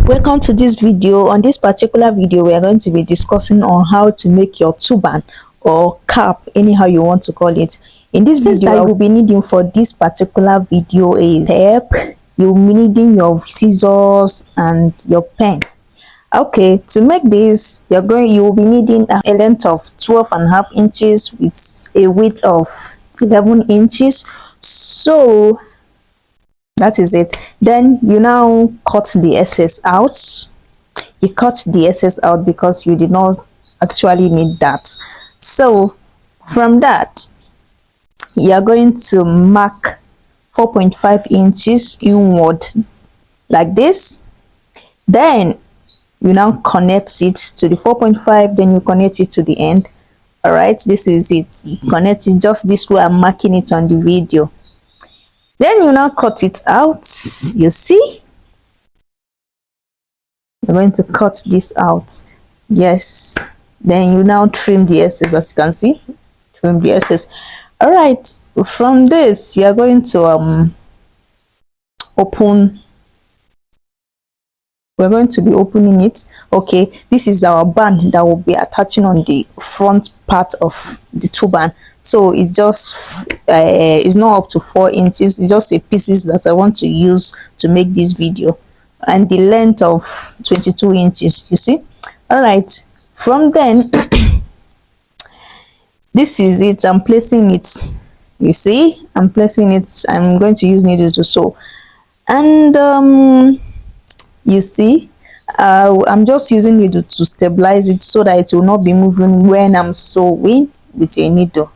Welcome to this video. On this particular video, we are going to be discussing on how to make your turban or cap, anyhow you want to call it. In this video, I will be needing for this particular video is tape. You'll be needing your scissors and your pen. Okay, to make this, you will be needing a length of 12.5 inches with a width of 11 inches. So that is it. Then you now cut the excess out. You cut the excess out because you did not actually need that. So from that, you are going to mark 4.5 inches inward like this. Then you now connect it to the 4.5, then you connect it to the end. All right, this is it. You connect it just this way. I'm marking it on the video. Then you now cut it out. You see, you're going to cut this out. Yes, then you now trim the excess, as you can see. Trim the excess. All right, from this you are going to open. We're going to be opening it. Okay, this is our band that will be attaching on the front part of the turban. So it's just it's not up to 4 inches. It's just a pieces that I want to use to make this video, and the length of 22 inches, you see. All right, from then this is it. I'm placing it, you see. I'm placing it. I'm going to use needle to sew, and you see, I'm just using needle to stabilize it so that it will not be moving when I'm sewing with a needle.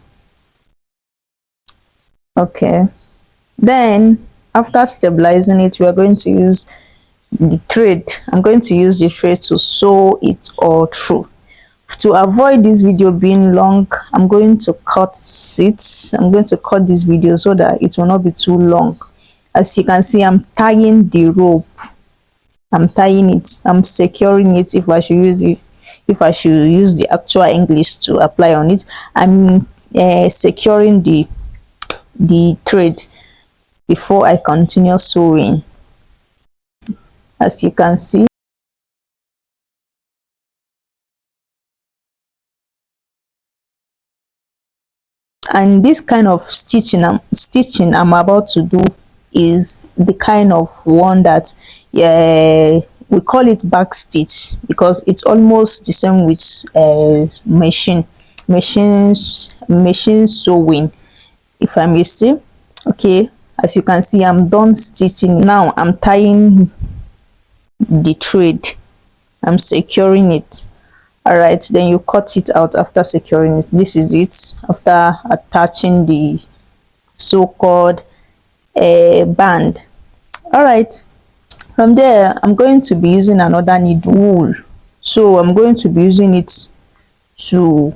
Okay, then after stabilizing it, we are going to use the thread. I'm going to use the thread to sew it all through. To avoid this video being long, I'm going to cut it. I'm going to cut this video so that it will not be too long. As you can see, I'm tying the rope. I'm tying it. I'm securing it. If I should use it, if I should use the actual English to apply on it, I'm securing the thread before I continue sewing, as you can see. And this kind of stitching I'm about to do is the kind of one that we call it back stitch, because it's almost the same with machine sewing, if I may say. Okay, as you can see, I'm done stitching. Now I'm tying the thread. I'm securing it. All right, then you cut it out after securing it. This is it after attaching the so-called band. All right, from there I'm going to be using another needle, wool. So I'm going to be using it to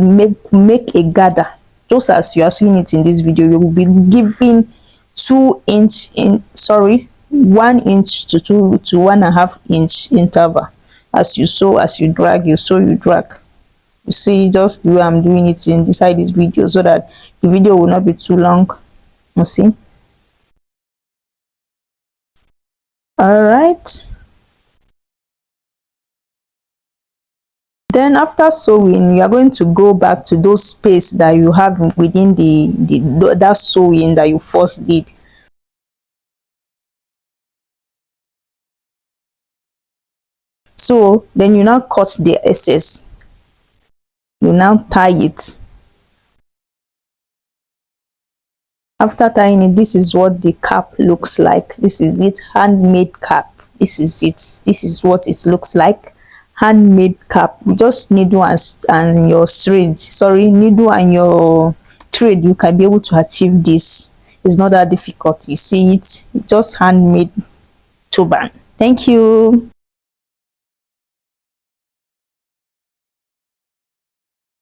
make a gather. Just as you are seeing it in this video, you will be giving 1 inch to 1.5 inch interval. As you sew, as you drag, you sew, you drag. You see, just the way I'm doing it inside this video, so that the video will not be too long. You see. All right. Then after sewing, you are going to go back to those space that you have within that sewing that you first did. So then you now cut the excess. You now tie it. After tying it, this is what the cap looks like. This is it, handmade cap. This is it. This is what it looks like. Handmade cap. Just needle and your thread. Sorry, needle and your thread. You can be able to achieve this. It's not that difficult. You see it. Just handmade turban. Thank you.